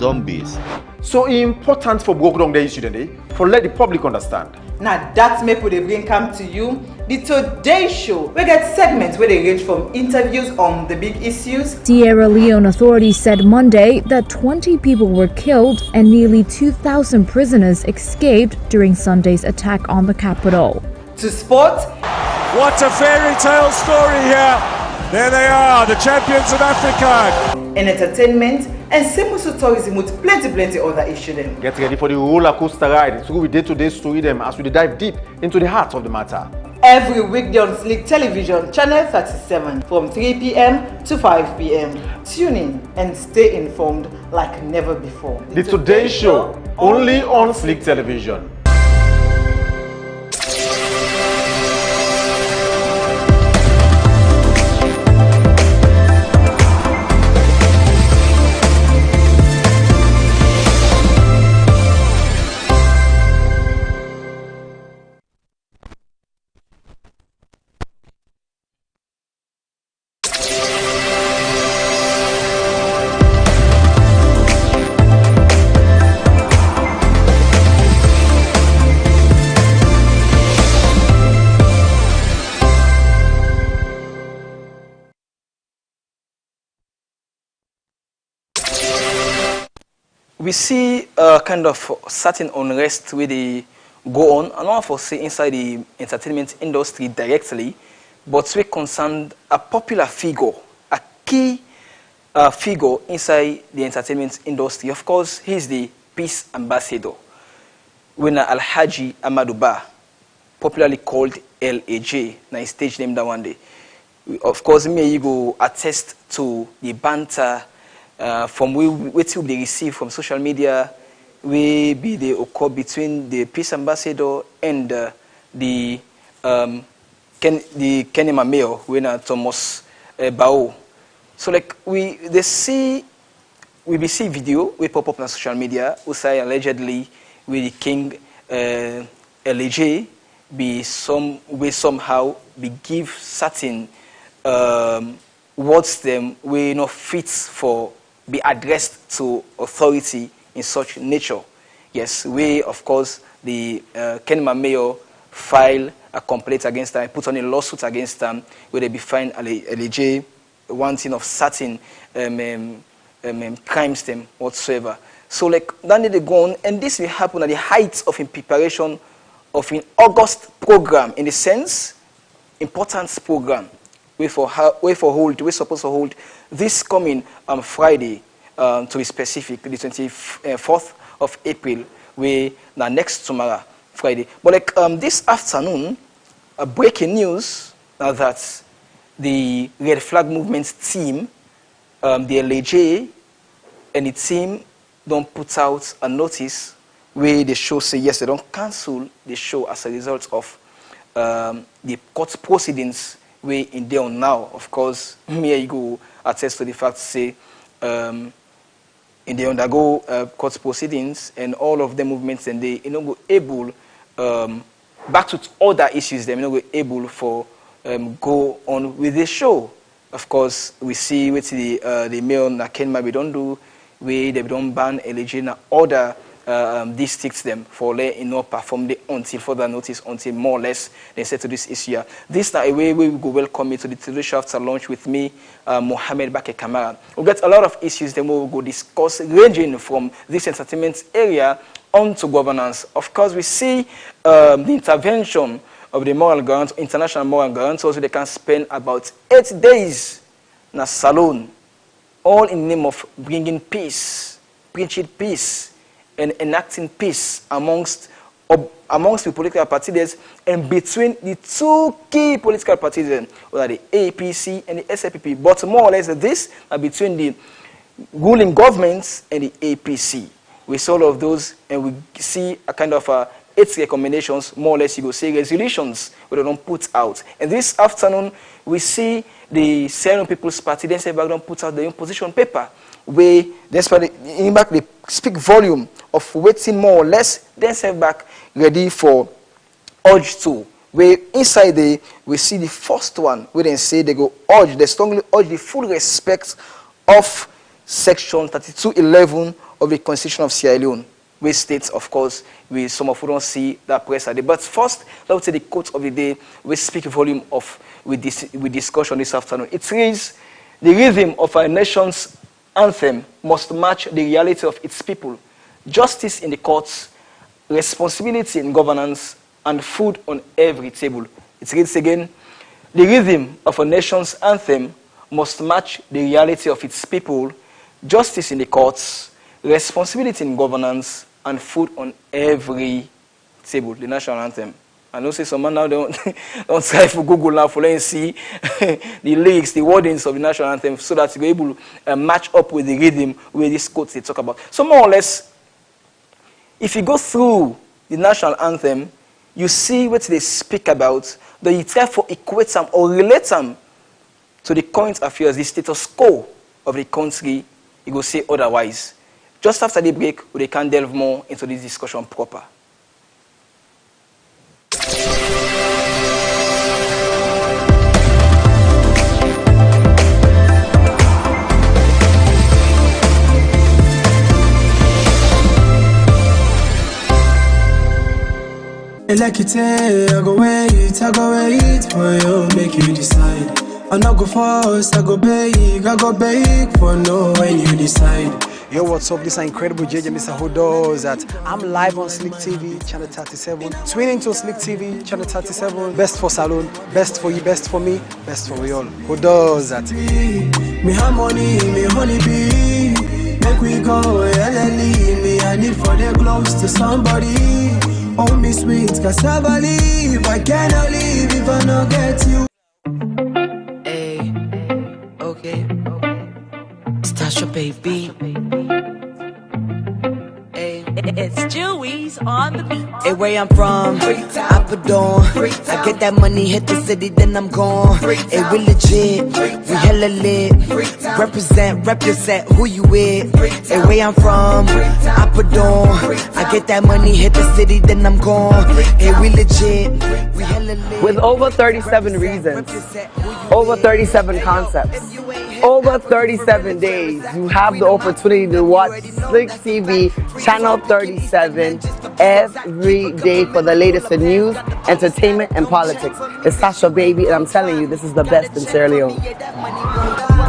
zombies. So it's important for break down the issue today, for let the public understand. Now that's make we bring come to you the Today Show. We get segments where they range from interviews on the big issues. Sierra Leone authorities said Monday that 20 people were killed and nearly 2,000 prisoners escaped during Sunday's attack on the capital. To sport. What a fairy tale story here. There they are, the champions of Africa. And entertainment and simple tourism with plenty other issues. Get ready for the roller coaster ride through the day-to-day story them as we dive deep into the heart of the matter. Every weekday on Slik Television, channel 37 from 3 p.m. to 5 p.m. Tune in and stay informed like never before. The Today Show, only on Slik Television. We see a kind of certain unrest where they go on, and not for say inside the entertainment industry directly, but we concerned a popular figure, a key figure inside the entertainment industry. Of course, he's the peace ambassador, Wena Alhaji Amadou Ba, popularly called LAJ, na his stage name that one day. Of course, me you go attest to the banter from what they receive from social media, we be the occur between the peace ambassador and the Kenema mayor, when Thomas Bao. So like we see video we pop up on social media, we say allegedly with the king LAJ be somehow be give certain words them we not fit for be addressed to authority in such nature. Yes, we, of course, the Kenema mayor file a complaint against them, put on a lawsuit against them, where they be fined LAJ wanting of certain crimes them whatsoever. So, like, then they go on, and this will happen at the height of in preparation of an August program, in the sense, importance program. We're supposed to hold this coming Friday, to be specific, the 24th of April, next tomorrow, Friday. But like this afternoon, breaking news that the Red Flag Movement team, the LAJ, and the team don't put out a notice where the show say yes, they don't cancel the show as a result of the court proceedings we in there now. Of course, me I go attest to the fact say in the undergo court proceedings and all of the movements, and they go able back to other issues. They go able for go on with the show. Of course, we see with the mayor na Kenema we don't do, we they don't ban LAJ na other districts them for letting not perform the until further notice, until more or less they settle this issue. This is a way we will go welcome me to the Today Show after lunch with me, Mohamed Bake Kamara. We'll get a lot of issues then we'll go discuss, ranging from this entertainment area on to governance. Of course, we see the intervention of the moral guarantors, international moral guarantors, so they can spend about 8 days in a salon, all in the name of bringing peace, preaching peace, and enacting peace amongst the political parties and between the two key political parties, whether the APC and the SFPP. But more or less this are between the ruling governments and the APC. We saw all of those, and we see a kind of 8 recommendations, more or less you go say resolutions where they don't put out. And this afternoon, we see the Syrian People's Party, then say back don't put out the opposition paper, where in back they speak volume of waiting more or less, then say back ready for urge 2. Where inside there, we see the first one, where they say they go urge, they strongly urge the full respect of Section 3211 of the Constitution of Sierra Leone, which states, of course, some of you don't see that press a day. But first, I would say the quote of the day, we speak volume of with discussion this afternoon. It reads, the rhythm of our nation's anthem must match the reality of its people. Justice in the courts, responsibility in governance, and food on every table. It reads again, the rhythm of a nation's anthem must match the reality of its people, justice in the courts, responsibility in governance, and food on every table. The national anthem. I know say some man now don't try for Google now for letting see the lyrics, the wordings of the national anthem so that you're able to match up with the rhythm where these quotes they talk about. So more or less, if you go through the national anthem, you see what they speak about, that you therefore equate them or relate them to the current affairs, the status quo of the country, you go say otherwise. Just after the break, we can delve more into this discussion proper. Like it, I go wait for you, make you decide. I not go fast, I go beg for no when you decide. Yo, what's up? This is incredible JJ Mr. Who does that. I'm live on Slik TV, channel 37. Tune into Slik TV, channel 37. Best for Salon, best for you, best for me, best for we all. Who does that? Me have money, me honey bee. Make we go, LLE. Me I need for the close to somebody. Oh, me sweet cassava leaf. I cannot leave if I not get you. Hey, okay. Stasha, baby. Hey, it's Jewies on the beat. Hey, where I'm from, Apadon. I get that money, hit the city, then I'm gone. Hey, we legit, we hella lit. Represent who you with. Hey, where I'm from, Apadon. I get that money, hit the city, then I'm gone. Hey, we legit, we hella lit. With over 37 reasons, over 37 concepts, over 37 days, you have the opportunity to watch Slik TV, channel 37, every day for the latest in news, entertainment, and politics. It's Sasha, baby, and I'm telling you, this is the best in Sierra Leone.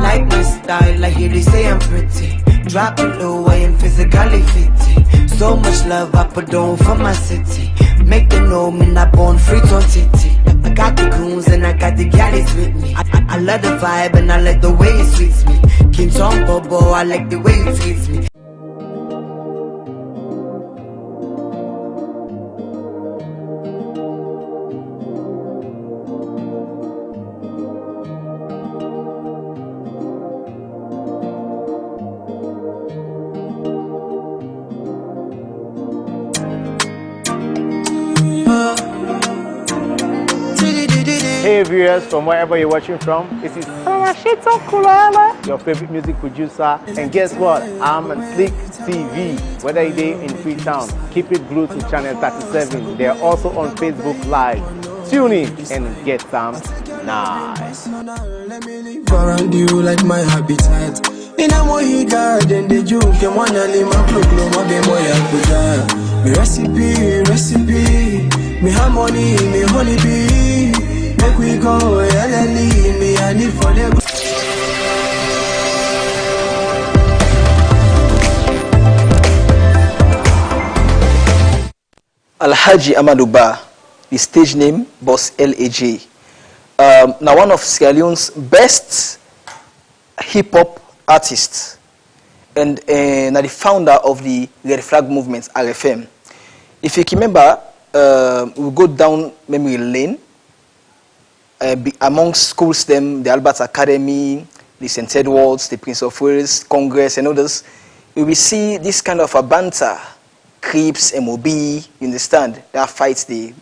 Like my style, I hear they say I'm pretty. Drop it low, I am physically fit. So much love I put on for my city. Make them know me not born free on titty. I got the goons and I got the galleys with me. I love the vibe and I like the way it sweets me. King Tom Bobo, I like the way it treats me. Hey viewers, from wherever you're watching from, this is your favorite music producer. And guess what? I'm on Slik TV. Whether you're in Freetown, keep it glued to channel 37. They're also on Facebook Live. Tune in and get some nice. Around you like my habitat. In a mohi garden, the juke and one lima cloak, no more be moya. Me recipe. Me have money, me honey bee. Make we go, LLE, me I need for the. Alhaji Amadou Ba, the stage name Boss LAJ. Now one of Sierra Leone's best hip-hop artists and now the founder of the Red Flag movement, RFM. If you can remember, we go down memory lane among schools, them the Albert Academy, the St. Edwards, the Prince of Wales, Congress, and others. We will see this kind of a banter. Crips, MOB, you understand? There are fights, they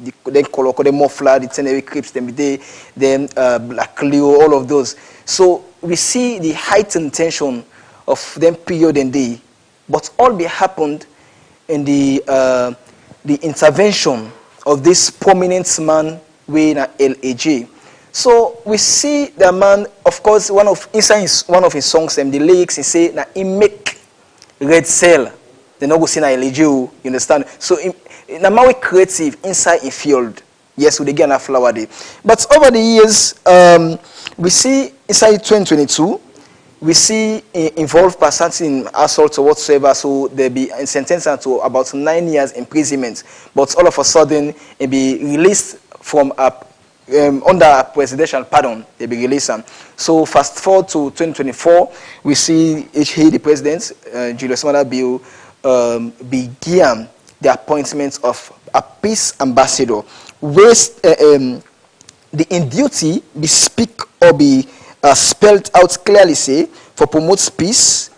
call them Muffler, the Tenerife Crips, then Black Leo, all of those. So we see the heightened tension of them period and day. But all be happened in the intervention of this prominent man, Wayne LAJ. So we see the man, of course, inside one of his songs, the lyrics, he say, that he make red cell they not go see na LG, you understand? So na man we creative inside in field. Yes, we get a flower day. But over the years, we see inside 2022, we see involved persons in assault or whatsoever, so they be sentenced to about 9 years imprisonment. But all of a sudden, it be released from under a presidential pardon. They be released. So fast forward to 2024, we see the president, Julius Maada Bio, began the appointment of a peace ambassador, where the in duty be speak or be spelled out clearly, say, for promotes peace,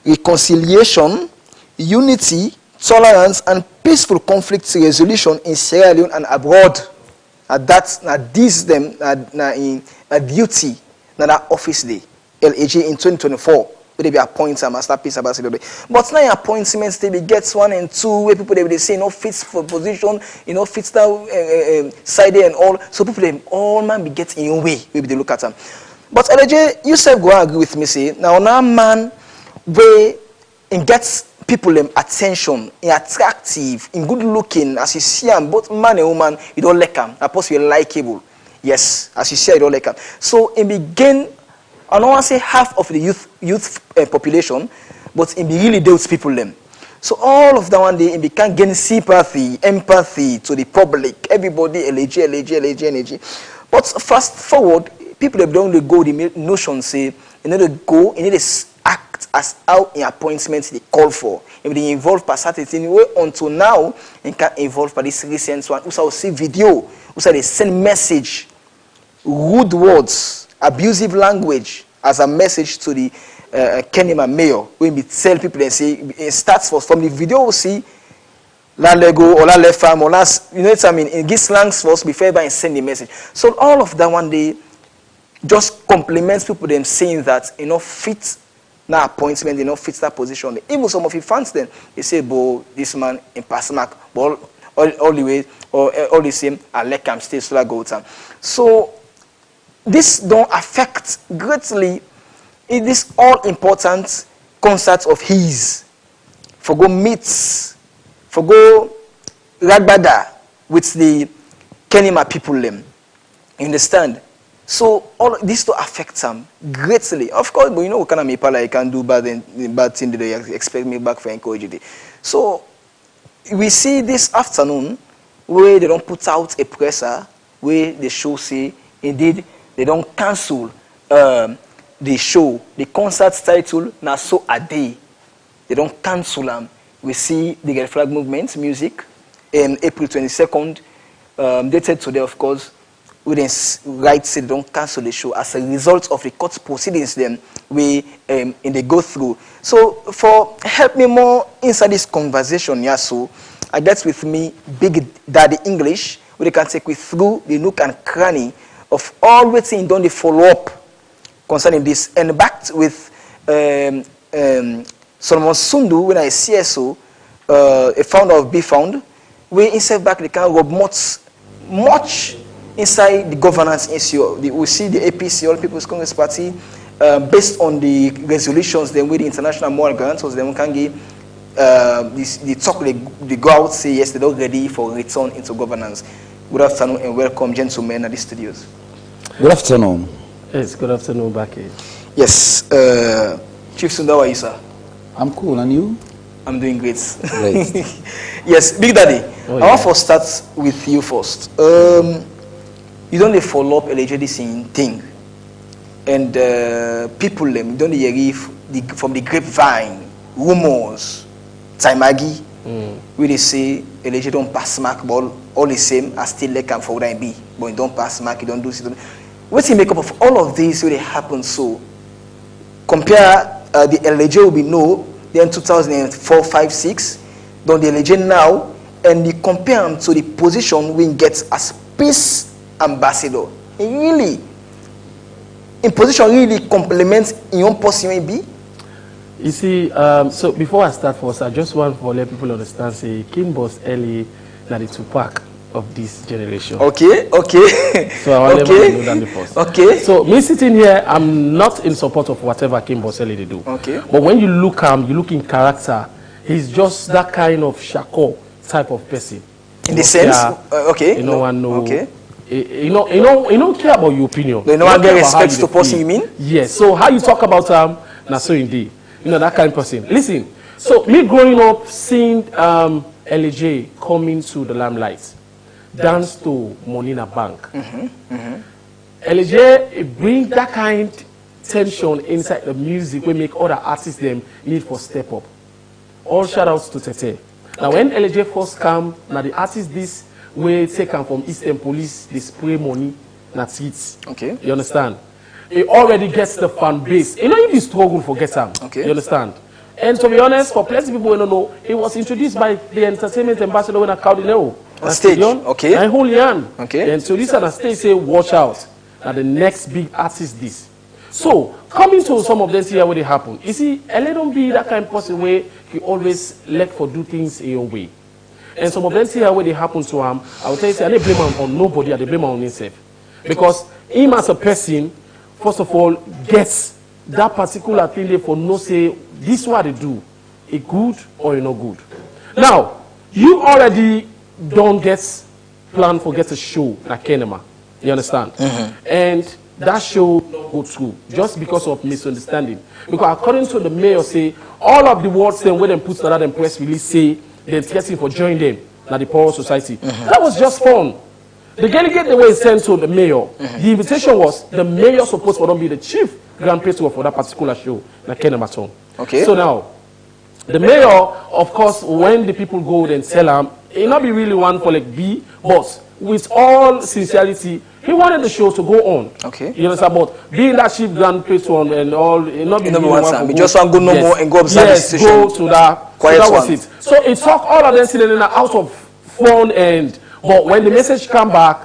reconciliation, unity, tolerance, and peaceful conflict resolution in Sierra Leone and abroad. That's this them in a duty, that office day, LAG in 2024. They be appointed a master peace ambassador. But now appointments they be gets 1 and 2 where people they say no fits for position, fits that side and all. So people they all man be get in your way. Maybe they look at them. But LJ, you said go agree with me, say now man way and gets people attention, in attractive, in good looking, as you see them, both man and woman, you don't like them. Supposed to be likable. Yes, as you see, you don't like them. So in begin, I don't want to say half of the youth population, but in really those people them. So all of that one day, it can gain sympathy, empathy to the public. Everybody, LAG. But fast forward, people that don't go the notion say, you need to go, you need to act as how in appointments they call for. If they involve per certain way until now, and can involve by this recent one. Also see video, also they send message, rude words, abusive language as a message to the Kenema mayor. When we tell people and say it starts from the video we see la lego or la left farm or last, you know what I mean, in this slangs first before everybody send the message. So all of that one day just compliments people them saying that fit na appointment, fit that position. Even some of the fans then they say, "Bo, this man in pass mark, but all the way or all the same, I let him stay so I go time." So this don't affect greatly in this all important concerts of his. For go meets, for go ragbada with the Kenema people them. You understand? So all this to affect them greatly. Of course, but what kind of people I can do bad thing they expect me back for encouraging. So we see this afternoon where they don't put out a presser where the show say indeed they don't cancel the show, the concert title now so a day. They don't cancel them. We see the Get Flag Movement music in April 22nd, dated today of course. We then right say they don't cancel the show as a result of the court proceedings then we they go through. So for help me more inside this conversation, yeah, so I get with me Big Daddy English, where they can take me through the nook and cranny of all waiting done the follow up concerning this, and backed with Solomon Sundu when I CSO, a founder of Be Found, we inside back they can rob much inside the governance issue. We see the APC, All People's Congress Party, based on the resolutions then with the international moral guarantors, then we can give the talk they go out say yes they're ready for return into governance. Good afternoon and welcome gentlemen at the studios. Good afternoon. Yes, good afternoon, Baki. Yes, Chief Sunda, how are you, sir? I'm cool, and you? I'm doing great. Great. Yes, Big Daddy, I want to start with you first. You don't follow up LHDC thing, and people them don't hear from the grapevine, rumors, Taimagi, where they say LHD don't pass mark ball all the same as still like for what I be, but you don't pass mark, you don't do it. What's the makeup of all of this where they happen? So compare the LJ will be no, then 2004, 5, 6, don't the LJ now, and you compare them to the position we get as peace ambassador. It really, in position really complements in your person maybe. You see, so before I start first, I just want to let people understand, say, King Boss Ellie, not the Tupac of this generation. Okay. So I want to know that first. Okay. So me sitting here, I'm not in support of whatever King Boss Ellie they do. Okay. But when you look you look in character, He's just that kind of shako type of person. In the sense, okay. You know, one know. Okay. You don't care about your opinion. No one get respect to the person, you mean? Yes. So how you talk about na so indeed. You know, that kind of person. Listen. So me growing up, seeing LJ coming to the limelight, dance to Monina Bank. LJ bring that kind tension inside the music. We make other artists them need for step up. All shout outs to Tete. Now when LJ first come, now the artists this way taken from Eastern Police, they spray money, that's it. Okay. You understand? It already gets the fan base. You know, if you struggle for get them. Okay. You understand? And to be honest, for plenty of people who don't know, it was introduced by the entertainment ambassador when I called on stage. Okay. And Julian. Okay. And so this on the stage say, watch out. Now the next big artist this. So coming to some of them here where they happen. You see, LA don't be that kind of person where he always like for do things in your way. And some of them here where they happen to him, I will tell you, say, I don't blame him on nobody, I blame him on himself. Because him as a person, first of all, gets that particular thing there for no say, this is what they do, it good or it not good. Now, you already don't get plan for get a show like Kenema. You understand? And that show don't go through just because of misunderstanding. Because according to the mayor, say all of the words then when they put that in press release say they're testing for joining them na the Power Society. That was just fun. The delegate they were sent to the mayor. The invitation was the mayor supposed to be the chief grand patron for that particular show na Kenema. Okay. So now the mayor, of course, when the people go and tell him, it not be really one for like B, but with all sincerity, he wanted the show to go on. Okay. You understand? But being that chief grand patron and all, it not be really one for go. Just want to go no more and go observe the situation. Go to that. Quiet so that one. was it. So it took all of them sitting in out of fun but when the message come back,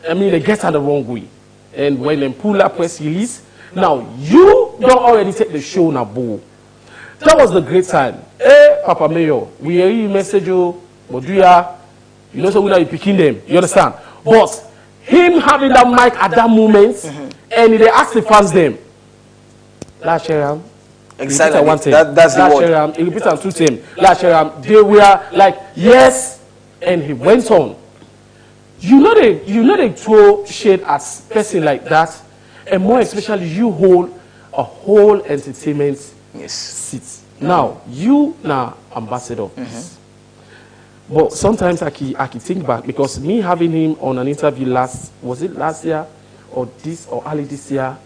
I mean they get on the wrong way. And when they pull up press release, now you don't already take the show now, boo. That was the great time. Hey, Papa Mayor, we hear you message you, but do you know so we are picking them. You understand? But him having that mic at that moment, and they ask the fans them. Last year, exactly. That's the word. He repeated and to him. Last year, they were like yes, and he went on. You know they throw shade at person like that, and more especially you hold a whole entertainment seat. Now you now ambassador of this. But sometimes I can think back because me having him on an interview last year or early this year,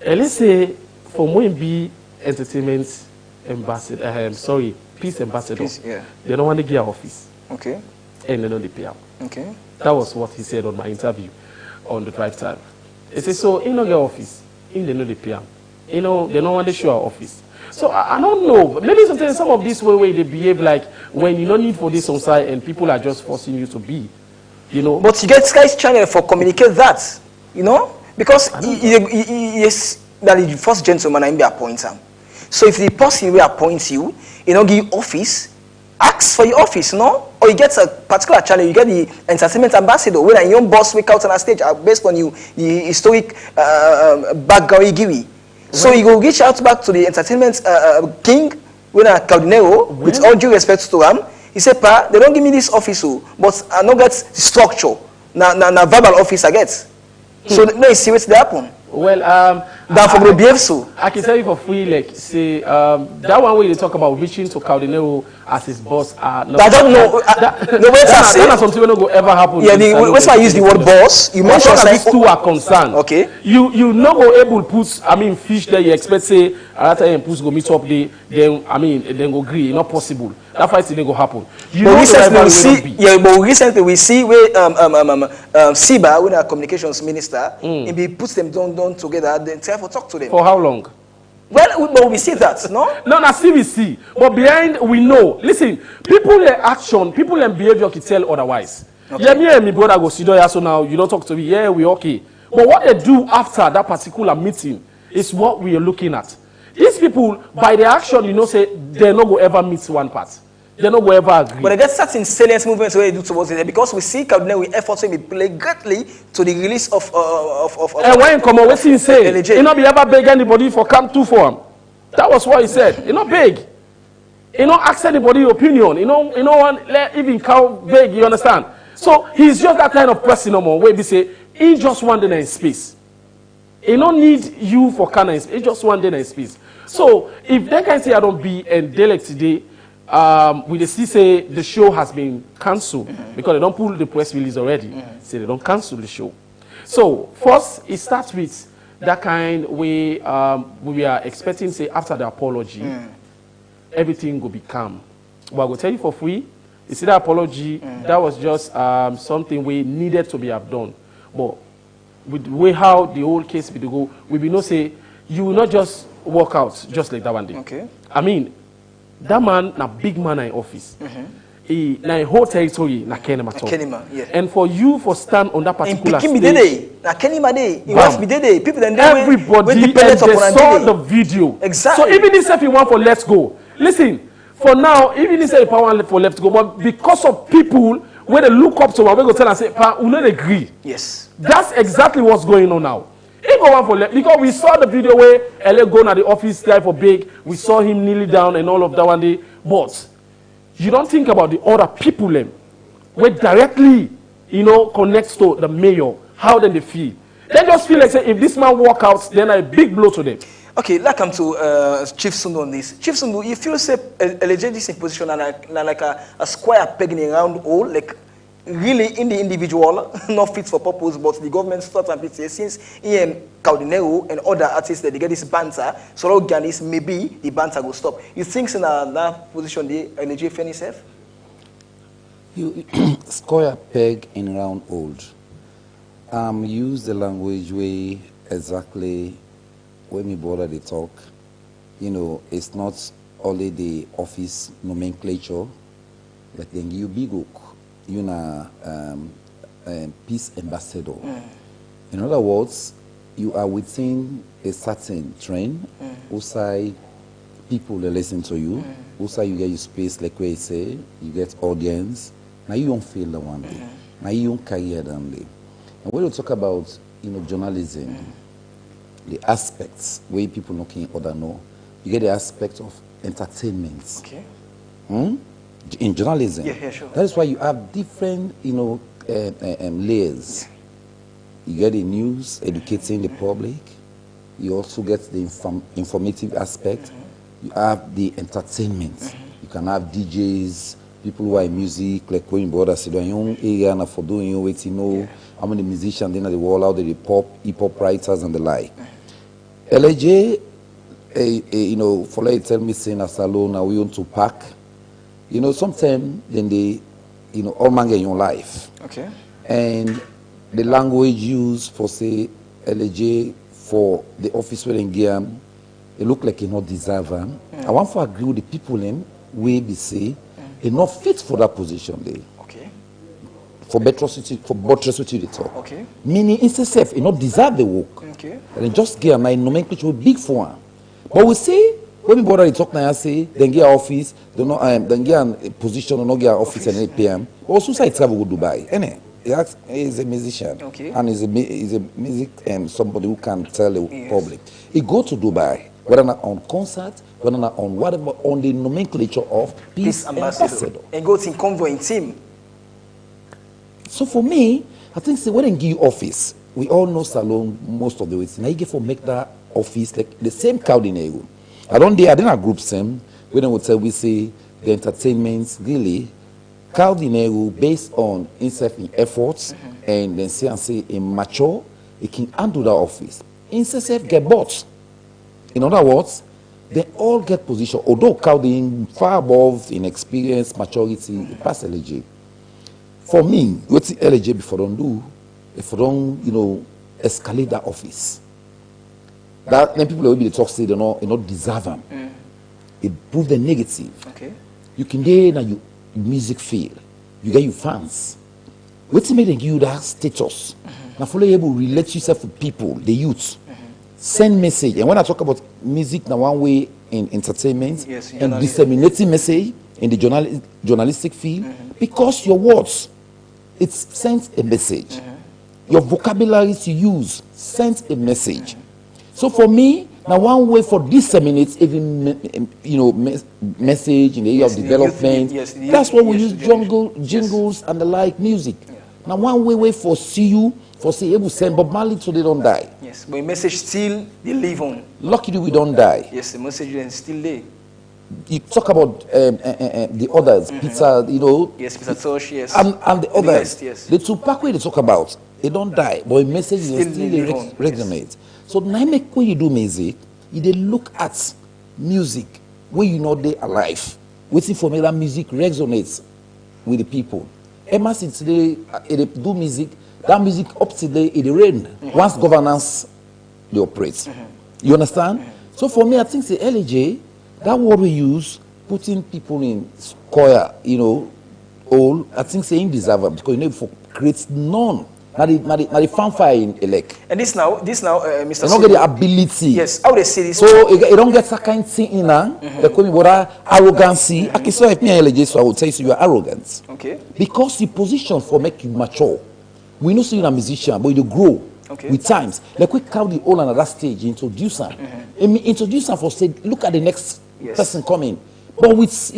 and let's say for Moimbi entertainment ambassador, peace ambassador, they don't want to get office. Okay. And they don't pay out. Okay. That was what he said on my interview on the drive time. He said, so in no get office, in they know the pay out. You know, they don't want to show our office. So I don't know. Maybe sometimes some of this way they behave like when you don't need for this on site and people are just forcing you to be, you know. But you get Sky's channel for communicate that, you know, because he is that the first gentleman I be appoint him. So if the person will appoint you, you know, give you office, ask for your office, no? Or you get a particular channel, you get the entertainment ambassador, where your boss will out on a stage based on you the historic background you give you. So you go reach out back to the entertainment king, when I Cardinero, with all due respect to him. He said, Pa, they don't give me this office, but I don't get structure. Na verbal office I get. So no, you see what's happen. Well, I can tell you for free, like, say, that one way they talk about reaching to Cardinero as his boss. I don't know. That's something will not ever happen. Yeah, that's why I use the word boss. You mentioned these two are concerned. Okay. You not go able to put, fish there. You expect say another time push go meet up there. Then, then go agree. Not possible. That's why it didn't go happen. But recently we see where Siba, when our communications minister, and he puts them down together, then try to talk to them. For how long? Well, we see that, no? No, that's still we see. But behind, we know. Listen, people in action, people in behavior can tell otherwise. Okay. Yeah, me and my brother go sit there, so now you don't talk to me. Yeah, we okay. But what they do after that particular meeting is what we are looking at. These people, by their action, you know, say they're not going to ever meet one part. They're not going to ever agree. But I get certain salient movements where they do towards it because we see Cardinal with efforts to be played greatly to the release of and when come on, what's he say? He not be ever beg anybody for come to for him. That was what he said. He not beg. You know, ask anybody opinion. You know one let even cow beg, you understand? So he's just that kind of person no more where we say he just one day in space. He don't need you for kind of space, he just one day in space. So if they can say I don't be and they like today, we see say the show has been cancelled because they don't pull the press release already. Say they don't cancel the show. So first it starts with that kind way we are expecting say after the apology. Everything will be calm. But I will tell you for free, you see that apology, that was just something we needed to be have done. But with the way how the whole case will go, we will not say, you will not just walk out just like that one day. Okay. I mean, that man, a big man in office. He, na whole territory, na Kenema talk. Yeah. And for you for stand on that particular stage, na Kenema day, it was day, people then everybody and they saw the video. Exactly. So even if you want for let's go, listen, for now, even if you want for let's go, but because of people when they look up to one, we go tell and say, "Pa, we don't agree." Yes. That's exactly what's going on now. He go on for left because we saw the video where LA go to the office guy for big. We saw him kneeling down and all of that one day. But you don't think about the other people them, where directly, you know, connects to the mayor. How then they feel? They just feel like say if this man walk out, then a big blow to them. Okay, let's come to Chief Sundu on this. Chief Sundu, you feel say LJ this in position like a square peg in a round hole, like really in the individual, not fit for purpose, but the government starts and say since Ian Caldinero and other artists that they get this banter, so organis maybe the banter will stop. You think in that position the LJ find itself? You square peg in round hole. Use the language way exactly. When we bother the talk, you know, it's not only the office nomenclature, but then you big hook, you know, peace ambassador. In other words, you are within a certain trend, outside people that listen to you, outside you get your space, like we say, you get audience, now you don't feel the one day, now you don't career one day. And when we talk about, you know, journalism, the aspects where people looking other know, you get the aspect of entertainment. Okay. In journalism. Yeah, sure. That is why you have different, you know, layers. You get the news, educating the public. You also get the informative aspect. You have the entertainment. You can have DJs, people who are in music, like when you bother sit down your own area and for doing you wait, you know, how many musicians in the world, how the hip-hop writers and the like. LJ, you know, for like tell me saying as alone, now we want to pack. You know, sometimes then they, you know, all man in your life. Okay. And the language used for say LJ for the office where in Guiam, it look like you not deserve them. I want to agree with the people in way be say, they not fit for that position there. For buttress the talk. Okay. Meaning itself, it not deserve the work. Okay. And just get my nomenclature big for one. But we say when we bother the talk now, I say then get office, then get a position or not get office and 8 p.m. But also say travel to Dubai. He's a musician. Okay. And he's a music somebody who can tell the public. He go to Dubai, whether not on concert, whether not on whatever, on the nomenclature of peace ambassador. And go to convoy in team. So for me, I think when they give you office, we all know Salone most of the way. Now you get for make that office like the same coordinator. I didn't group them. We don't tell we say the entertainment really coordinator based on himself in efforts and then say in mature, he can handle that office. Himself get bought. In other words, they all get position, although counting far above in experience, maturity, past LJ. For me, what the LJ before don't do, if don't, you know, escalate that office. That then people will be the talk say they not deserve them. It prove the negative. Okay. You can get now you music feel. You get your fans. What's made them give you that status? Now follow able to relate yourself with people, the youth. Send message. And when I talk about music now one way in entertainment and disseminating message in the journalistic field, because your words, it sends a message. Your vocabulary to use sends a message. So for me, Now, one way for disseminate even message in the area of development. That's why we use jingles and the like music. Yeah. Now, one way for see you, for say able send Bob Marley so they don't die. Yes, but the message still they live on. Luckily we don't die. Yes, the message is still there. You talk about the others, Peter, Yes, Peter Tosh, yes. And the others. Yes. The Tupac way they talk about, they don't die, but the message still resonate. Yes. So now make when you do music, you they look at music where they alive. Waiting for me that music resonates with the people. Emma since today they do music, that music up today it rain. Once governance they operate. You understand? So for me, I think the LJ, that word we use, putting people in square, all, I think saying deserve because for creates none. Now the fanfare in elect. And this now, Mr. They don't get the ability. Yes, how they say this? So you don't get that kind of thing in there. They call me arrogancy. I can say if me LJ, so I would say so you are arrogant. Okay. Because the position for make you mature. We know so you're a musician, but you grow. Okay. With times. Like we count the all another stage, introduce them. Introduce them for say, look at the next person coming. But with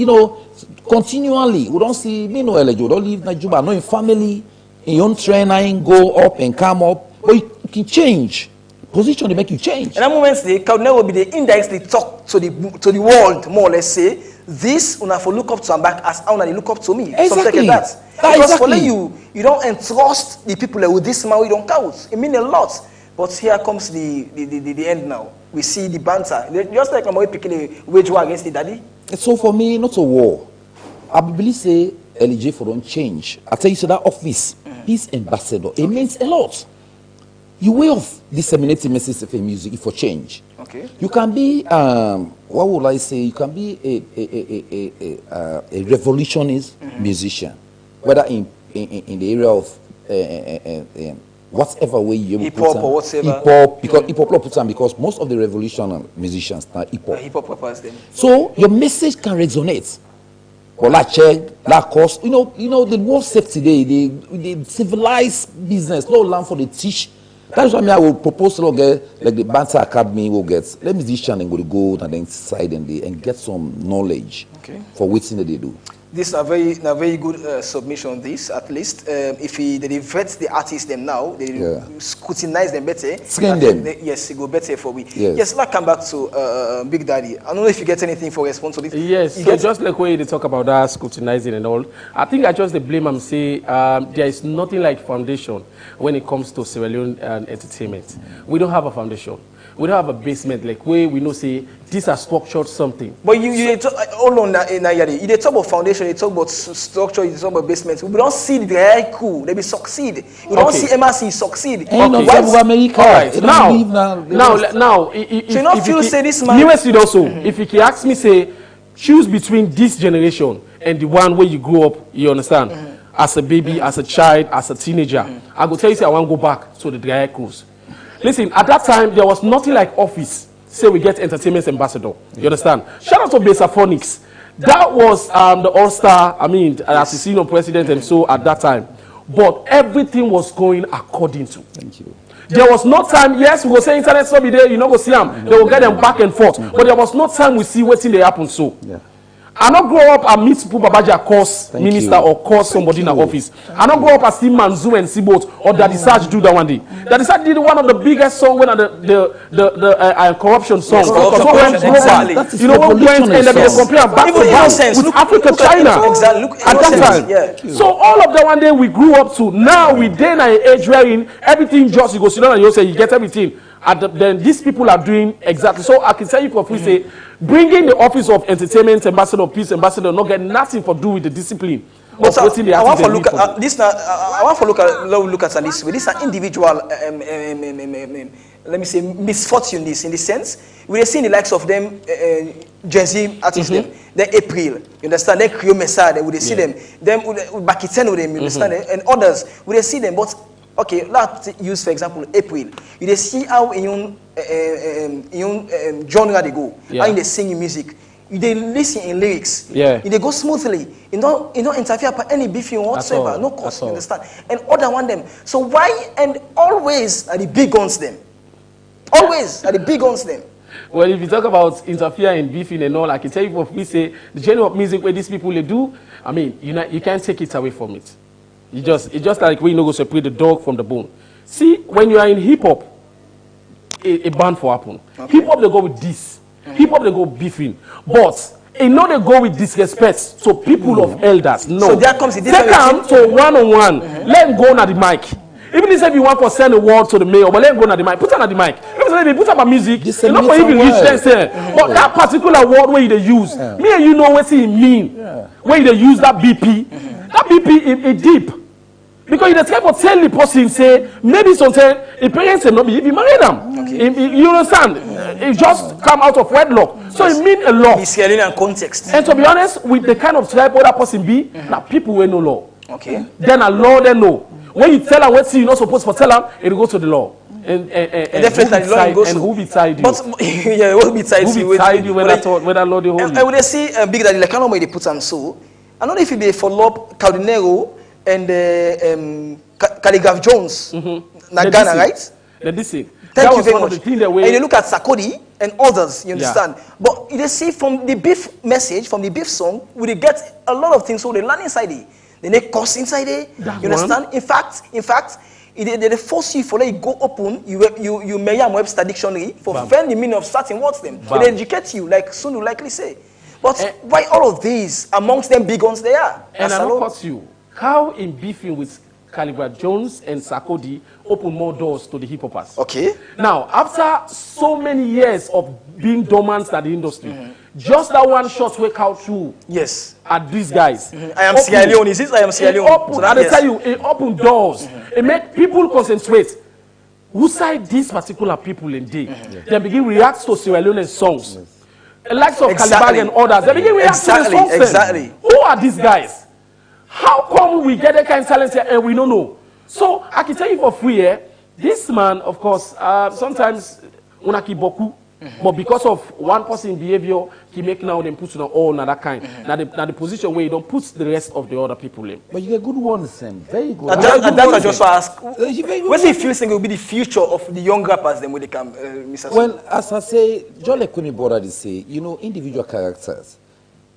continually, we don't see me no LJ, we don't live in Juba, no in family, in your own training, go up and come up. But you can change. Position they make you change. And at moments they can never be the indirectly talk to the world, more or less say, this una for look up to and back as how they look up to me. Exactly. Something like that. Because for you don't entrust the people with this man, we don't count. It means a lot. But here comes the end now. We see the banter. Just like I'm picking a wage war against the daddy. So for me, not a war. I believe say LJ for don't change. I tell you so that office, peace ambassador, it means a lot. Your way of disseminating messages of music for change. Okay. You can be what would I say? You can be a revolutionist musician, whether in the area of whatever way you hip hop or whatever. Hip hop because hip hop put on because most of the revolutionary musicians are hip hop. Hip hop rappers them. So your message can resonate. Or like check, like cost. The world safe today. The civilized business. No land for the teach. That's why I will propose to get like the Banter Academy will get. Let musicians and go and then decide and get some knowledge for what thing that they do. This is a very good submission. This at least if they vet the artists them now, they scrutinize them better. Scan them. Yes, it go better for we. Yes. Let's come back to Big Daddy. I don't know if you get anything for response to this. Yes. So just like when they talk about that scrutinizing and all, I think I just blame and say there is nothing like foundation when it comes to Sierra Leone and entertainment. We don't have a foundation. We don't have a basement like where we know say these are structured something. But you talk hold on you they talk about foundation, you talk about structure, you talk about basement. We don't see the very cool, they be succeed. We don't see MRC succeed. America. All right. Now so you not feel say this man also if you can ask me say choose between this generation and the one where you grew up, you understand? As a baby, as a child, as a teenager. I go tell you say I want to go back to the dry cruise. Listen, at that time, there was nothing like office. Say we get entertainment ambassador. You understand? Shout out to Besaphonics. That was the all-star, as the senior president and so at that time. But everything was going according to. Thank you. There was no time, yes, we will say internet will be there, you know, go see them. They will get them back and forth. But there was no time we see what thing they happen so. Yeah. I don't grow up and meet Babaja course minister or course somebody in the office. I don't grow up and see Manzu and Sibot or Daddy Sarge do that one day. Daddy Sarge did one of the biggest songs when the corruption song. Exactly. You know what went and they compare back to back with Africa, China at that time. Yeah. So all of that one day we grew up to. Now we then at an age wherein everything just you go sit down and you say you get everything. Then these people are doing exactly. So I can tell you for free say, bringing the office of entertainment ambassador, peace ambassador, not get nothing to do with the discipline. But I want to look at this now. I want to look at this way. This is an individual, let me say, misfortune. This in the sense we are seeing the likes of them, Gen Z artists, them. Then April, you understand? Then Creole Messiah, we see them. Then Bakiten with them, you understand? And others, we see them, but. Okay, let's use for example April. You see how in genre they go, how they sing music. You they listen in lyrics. Yeah. They go smoothly. You don't interfere by any beefing whatsoever. No cost. You understand? And other one them. So why and always are the big guns them? Always are the big guns them. Well, if you talk about interfering, beefing and all, I can tell you what we say, the genre of music where these people they do, I mean, you can't take it away from it. It's just like when you know go separate the dog from the bone. See, when you are in hip-hop, a band for happen. Okay. Hip-hop, they go with this. Hip-hop, they go beefing. But, they go with disrespect to people of elders. No. So there comes a difference. Take them to one-on-one. Let them go on the mic. Even if you want to send a word to the mayor, but let him go on the mic. Put on the mic. If you put on my music, you're not going to even reach them. But that particular word where they use, me and you know what it mean. When they use that BP, that BP is deep. Because you type of tell the person, say, maybe sometimes the parents say, no, if you marry them. Okay. You understand? It just come out of wedlock. So it means a lot. Misleading and context. And to be honest, with the kind of tribe where that person be, now people will know law. Okay. Then a law, they know. When you tell them what you're not supposed to tell them, it will go to the law. And who beside you? But yeah, who beside you? Who beside you when that law they hold you? And when they see Big Daddy, like kind of way they put them so. I don't know if it be follow up Caldinero and Calligraph Jones, Nagana, right? Thank you very much. And you look at Sarkodie and others, you understand? Yeah. But you see from the beef message, from the beef song, we get a lot of things so they learn inside it. They make course inside it. You understand? In fact, they force you for let you go open. You Merriam-Webster dictionary for find the meaning of certain words. Them they educate you, like soon will likely say. But why all of these amongst them big ones they are? And I don't cost you. How in beefing with Calligraph Jones and Sarkodie open more doors to the hip hoppers? Okay. Now, after so many years of being dormant at the industry. Just that one shot wake out through. Yes. At these guys. I am Sierra Leone. Is this I am Sierra Leone? So I tell you, it open doors. It make people concentrate. Who side these particular people in day? They begin react to Sierra Leone songs. The likes of Caliban and others. They begin react to the songs. Exactly. Who are these guys? How come we get that kind of silence here and we don't know? So I can tell you for free here, this man, of course, sometimes unaki boku. But because of one person's behavior, he make now them put on all that kind. Now the position where you don't put the rest of the other people in. But you get good ones, Sam. Very good. And that's I just ask. What do you feel think will be the future of the young rappers then when they come, Mr. Well, as I say, John Lekwini Border say, you know, individual characters.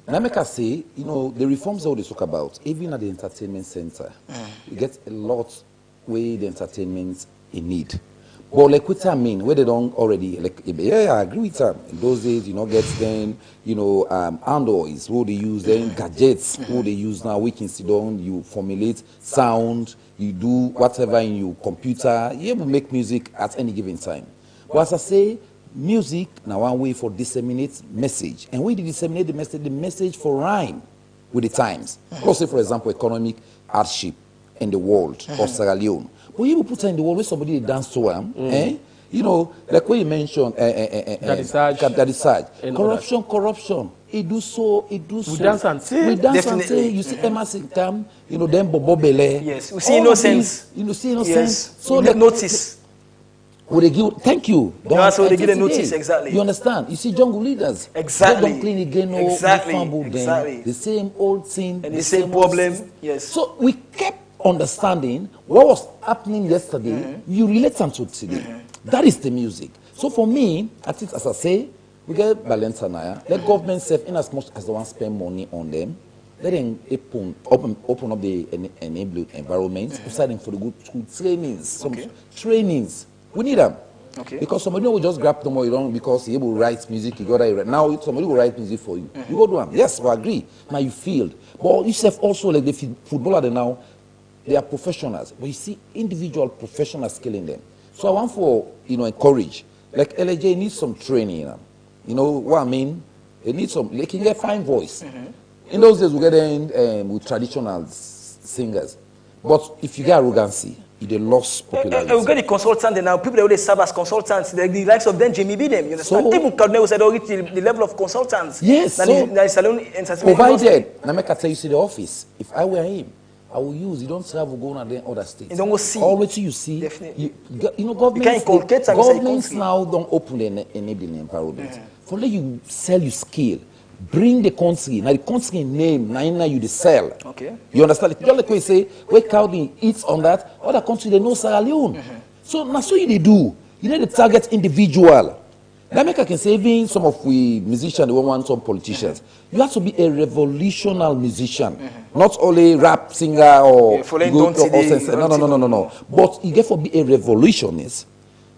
And I make us say, you know, the reforms that they talk about, even at the entertainment center, you get a lot where the entertainment in need. But like what I mean, where they don't already, like, yeah, I agree with them. In those days, you know, get then, you know, Androids, who they use, then gadgets, who they use now, we can sit down, you formulate sound, you do whatever in your computer, you able to make music at any given time. But as I say, music, now one way for disseminate message. And when you disseminate the message for rhyme with the times. Let's say, for example, economic hardship in the world, or Sierra Leone. But you put her in the world where somebody dance to him, you know, like what you mentioned, Daddy Sarge. Corruption. It do so. We dance and say. You see Emerson come, you know, then Bobo Bele. Yes, we see innocence. You know, see innocence. Yes. So the notice. Would they give? Thank you. So they give a notice, exactly. You understand? You see jungle leaders. Exactly. They don't clean again, no, exactly. The same old thing. And the same problem. Yes. So we kept understanding what was happening yesterday, you relate them to today. That is the music. So for me, I think, as I say, we get balance and let government serve in as much as they want to spend money on them. Let them open up the enabling environment, deciding for the good trainings. Trainings. We need them. Okay. Because somebody will just grab them or you don't because he able to write music, you got that. Now somebody will write music for you. You go do them. Yes, we agree. Now you failed. But you have also like the footballer now. They are professionals, but you see individual professionals killing them. So I want for, you know, encourage. Like LJ needs some training. You know what I mean? They need some, they can get fine voice. In those days, we get in with traditional singers. But if you get arrogancy, they lost popularity. We get the consultants now. People that already serve as consultants, the likes of them, Jamie B. them. You understand? Even Cardinal said already the level of consultants. Yes. Provided. Now make I tell you, see the office. If I were him, I will use. You don't travel going out there in other states. You don't go see. Always you see. Definitely. You know, governments now don't open the enabling environment. For let you sell your skill. Bring the country. Now the country name, now you the sell. Okay. You understand? If you like we say, where Calvin eats on that, other country they know Sierra Leone. So now so you they do. You need to target individual. That make I can say even some of we musicians, they want some politicians. You have to be a revolutionary musician, not only rap singer or no. But you get to be a revolutionist.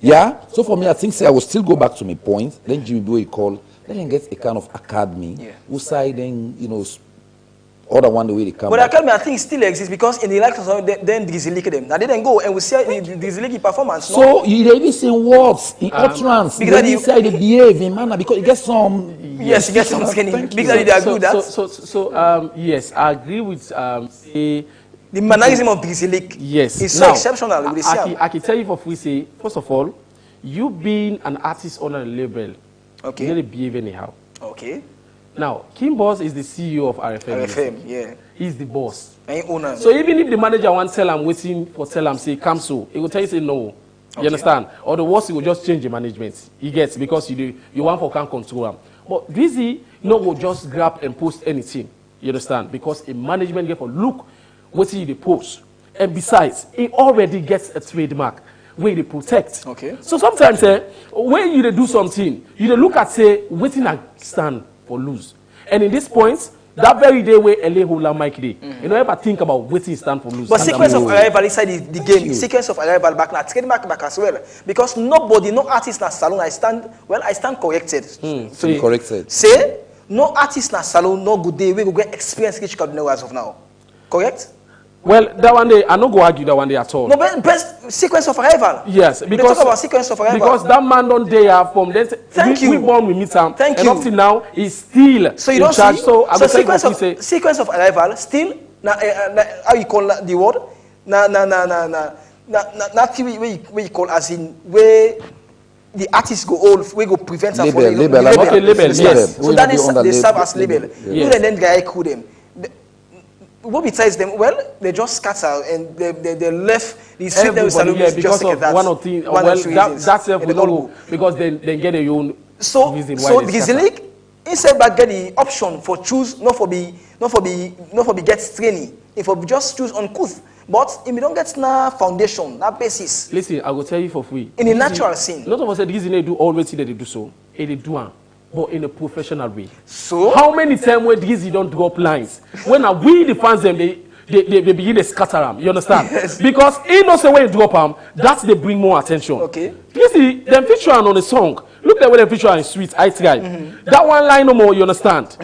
Yeah. So for me, I think I will still go back to my point. Then Jimmy Boy call. Then get a kind of academy. Who side then other one the way they come. But academy, I think it still exists because in the elections, then Slik them. Now they didn't go and we see the Slik performance. So you even say words in utterance. Because they say they behave in manner because you get some. Yes, you get some skinny. Because they agree with that. So yes, I agree with the mannerism of Slik. Yes, is so exceptional. I can tell you for free. Say first of all, you being an artist on a label, you really behave anyhow. Okay. Now, Kim Boss is the CEO of RFM. RFM, yeah. He's the boss. And owner. So even if the manager wants to tell him, waiting for tell him, say, come so, he will tell you, say, no. You understand? Or the worst, he will just change the management. He gets, because you want for can't control him. But Drizzy, will just grab and post anything. You understand? Because a management get for look, what he post. And besides, he already gets a trademark where they protect. Okay. So sometimes, when you do something, you look at, say, waiting I stand for lose. And in this point, that very day where LA Hula Mike Day, you ever think about waiting stand for lose. But sequence of arrival inside the game, sequence of arrival back now, trademark back as well. Because nobody, no artist na salon, I stand corrected. To be corrected. Say, no artist na salon, no good day, we go get experience which could know as of now. Correct? Well, that one day, I don't go argue that one day at all. No, but best sequence of arrival. Yes, because they talk about sequence of arrival. Because that man don't dare from then. We born we meet him. Thank and you. up till now, he's still so you in don't charge. See? So sequence of arrival still. How you call the word? Nothing where you call as in where the artists go all we go prevent them from label. Yes. So that is they serve as label. You then guy cool them. What besides them? Well, they just scatter and they left the street because of that. One or two. That's we don't go because they get a own. So the Slik instead but get the option for choose not for be get training. If we just choose uncouth, but if we don't get na foundation, na basis. Listen, I will tell you for free. In a natural scene. A lot of us said they do always see that they do so. They do one. But in a professional way. So how many times where Drizzy don't drop lines? When we the fans them they begin to scatter them. You understand? Yes. Because he knows the way you drop them, that's they bring more attention. Okay. Drizzy, them feature on the song. Look at where they feature in Sweet, I try. That one line no more, you understand?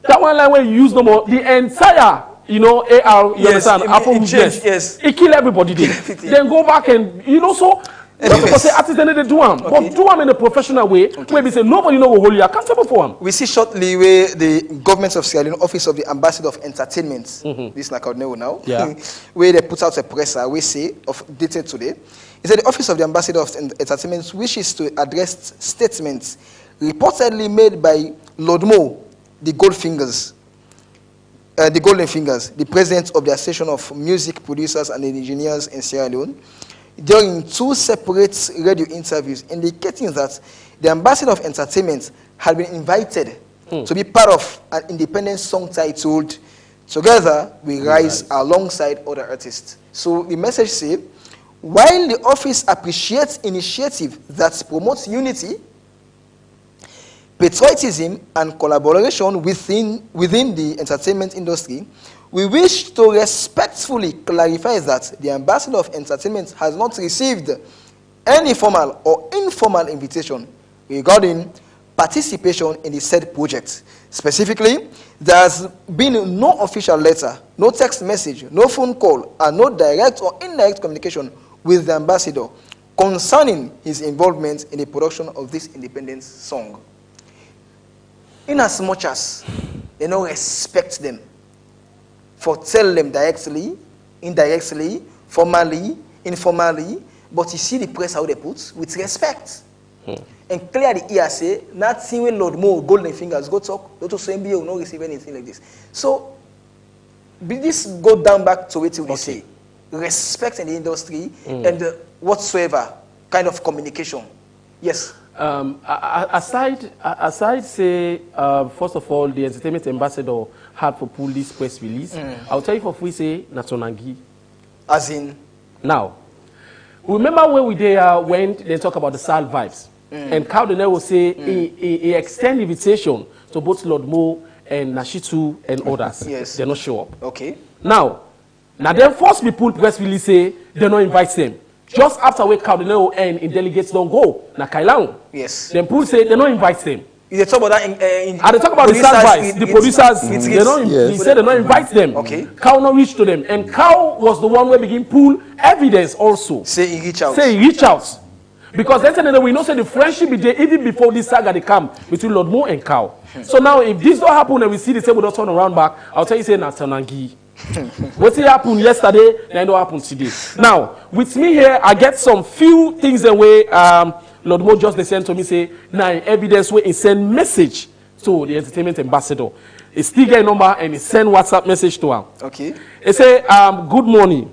That one line where you use no more, the entire AR, you understand? Yes. It kill everybody there. Then go back and so people say artists they do them, but do them in a professional way. Where we say nobody know will hold you accountable for them. We see shortly where the government of Sierra Leone, Office of the Ambassador of Entertainment, this is like now, where they put out a presser, we say of dated today. It said the Office of the Ambassador of Entertainment wishes to address statements reportedly made by Lord Mo, the Golden Fingers, the president of the Association of Music Producers and Engineers in Sierra Leone, during two separate radio interviews, indicating that the Ambassador of Entertainment had been invited to be part of an independent song titled "Together We Rise" alongside other artists. So the message says, while the office appreciates initiative that promotes unity, patriotism, and collaboration within the entertainment industry, we wish to respectfully clarify that the Ambassador of Entertainment has not received any formal or informal invitation regarding participation in the said project. Specifically, there has been no official letter, no text message, no phone call, and no direct or indirect communication with the Ambassador concerning his involvement in the production of this independent song. In as much as they don't respect them, for tell them directly, indirectly, formally, informally, but you see the press how they put with respect. And clearly here say, nothing when Lord Mo, Golden Fingers, go talk, go to MBA will not receive anything like this. So this go down back to what we say. Respect in the industry and whatsoever kind of communication. Yes. Aside say, first of all, the entertainment ambassador had for police press release. I'll tell you for free say Natonagi. As in? Now, remember when we there when they talk about the SAL vibes? And Cow Dene will say he extend invitation to both Lord Mo and Nashitu and others. Yes. They not show up. Okay. Now then first people press release say they not invite them. Just after we Cow Dene will end in delegates don't go. Na Kailang. Yes. Then people say they not invite them. They talk about that in and they talk about the standbys, the producers. He said they not invite them. Okay. Cow not reach to them, and Cow was the one where begin pull evidence also. Say he reach out. Say he reach out, because then we know say the friendship be there even before this saga they come between Lord Mo and Cow. So now if this don't happen and we see the table don't turn around back, I'll tell you say na Tonangi. What happened yesterday, then don't happen today. Now with me here, I get some few things away. Lord Mo just sent to me say, now evidence where he send message to the entertainment ambassador. He still get a number and he send WhatsApp message to him. Okay. He say, good morning,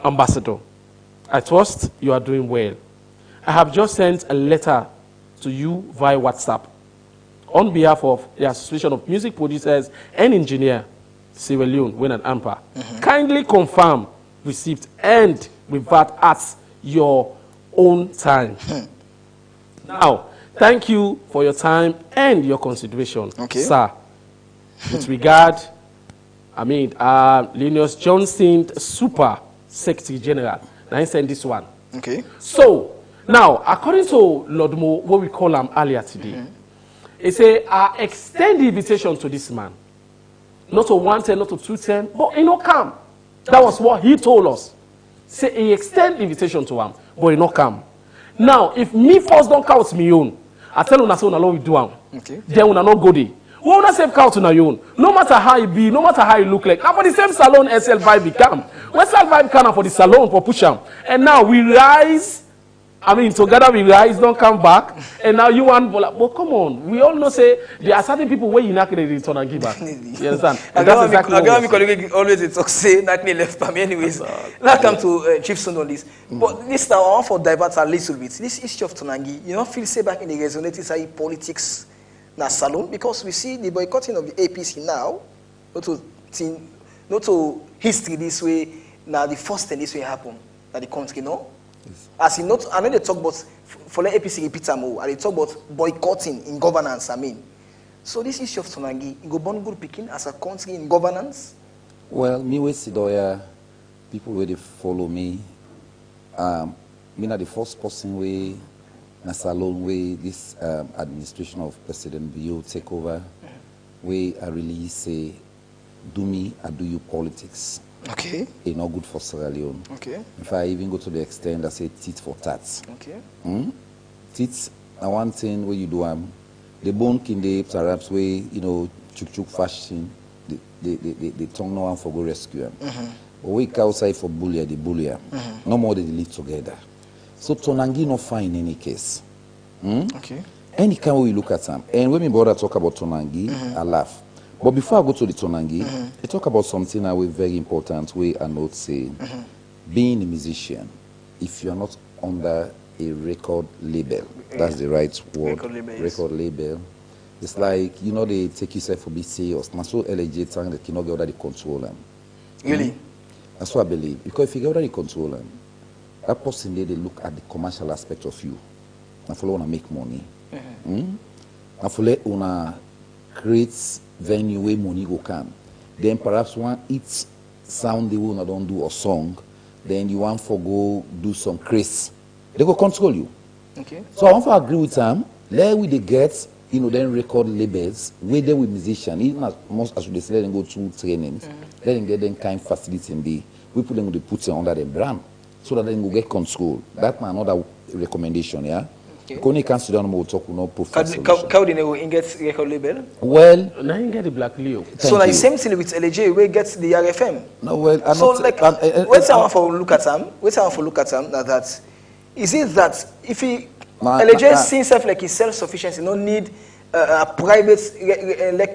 ambassador. I trust you are doing well. I have just sent a letter to you via WhatsApp on behalf of the Association of Music Producers and Engineer, Sierra Leone, Win and Ampa. Kindly confirm received and revert at your own time. Now, thank you for your time and your consideration, sir. With regard, Linus Johnson, Super Secretary General. Now, I send this one. Okay. So, now, according to Lord Mo, what we call him earlier today, he say, I extend the invitation to this man. Not to 110, not to 210, but he not come. That was what he told us. Say, he extend the invitation to him, but he not come. Now, if me first don't count me own, I tell you, say, we do am. Okay. Then we not go there. We will not save count on our own. No matter how it be, no matter how it look like. Now for the same salon SL Vibe become. When SL Vibe come for the salon for push am. And now we rise. Together we rise, don't come back. And now you want Bola. But come on, we all know say there are certain people where you not going to return and give back. You understand? I got me always talk say not me left me anyways. Now come to Chief Son on this. But this time I want to divert a little bit. This issue of Tonangi, you don't feel say back in the resonating side politics na salon, because we see the boycotting of the APC now, not to history this way, now the first thing this way happen that the country, no? Yes. As in not, I know they talk about for the APC repeat more, and they talk about boycotting in governance. So this issue of Tonangi, you go born good picking as a country in governance. Well, me with Sidoya, people where they follow me. Me not the first person way na salon way this administration of President Bio take over. Way I really say, do me, I do you politics. Okay. It's not good for Sierra Leone. Okay. If I even go to the extent I say tit for tat. Okay. Tit, now one thing where you do the bone can they perhaps way, chuk fashion, the tongue no one for go rescue them. But we outside for bully, the bully. No more they live together. So Tonangi no fine in any case. Okay. Any kind we look at them. And when my brother talk about Tonangi, I laugh. But before I go to the Tonangi, I talk about something that we very important way I not say. Being a musician, if you're not under a record label, that's the right word. Record label. It's like, they take yourself for be serious. Not so LJ saying that cannot get under the control them. Really? That's what I believe. Because if you get under the control them, that person they look at the commercial aspect of you. Now for wanna make money. Now for let wanna create venue where money go come. Then perhaps one eat sound they will not don't do a song. Then you want for go do some craze. They go control you. Okay. So I want to agree with them. Let we they get, then record labels. Where they with musician. Even as most as they say, let them go through trainings. Let them get them kind of facility and be. We put them to put them under the brand. So that they go get control. That's my another recommendation, yeah? Koni can't sit down and talk no profile solution. How do you get record label? Well, now you get the Black Leo. So like same thing with LJ, we get the RFM. No, well, I'm so not, like, wait I want for look at them. That is it that if he LJ sees himself like he's self-sufficient, you don't need a private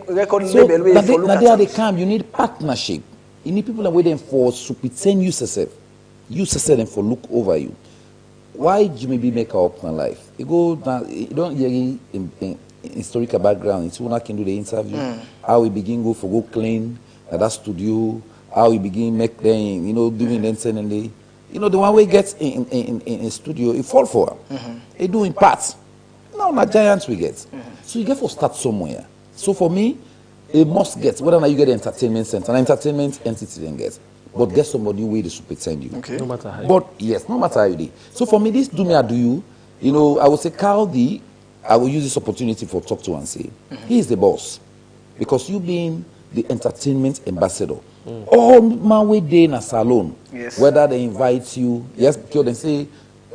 record label where for look at them. They come. You need partnership. You need people that waiting for to pretend use yourself and for look over you. Why Jimmy B make up my life? You go down, you don't hear in historical background. It's when I can do the interview. How we begin go clean that studio. How we begin make them, doing then suddenly, the one way gets in studio, it fall for. They do in parts. Now, na giants we get. So you get to start somewhere. So for me, a must get, whether or not you get the entertainment center, an entertainment entity then get, but get somebody who to pretend you. Okay. No matter how. But yes, no matter how you do. So for me, this do me or do you, you know, I would say Caldi, I will use this opportunity for talk to and say, he is the boss. Because you being the entertainment ambassador. All my way day in a salon, whether they invite you, yes, because they say,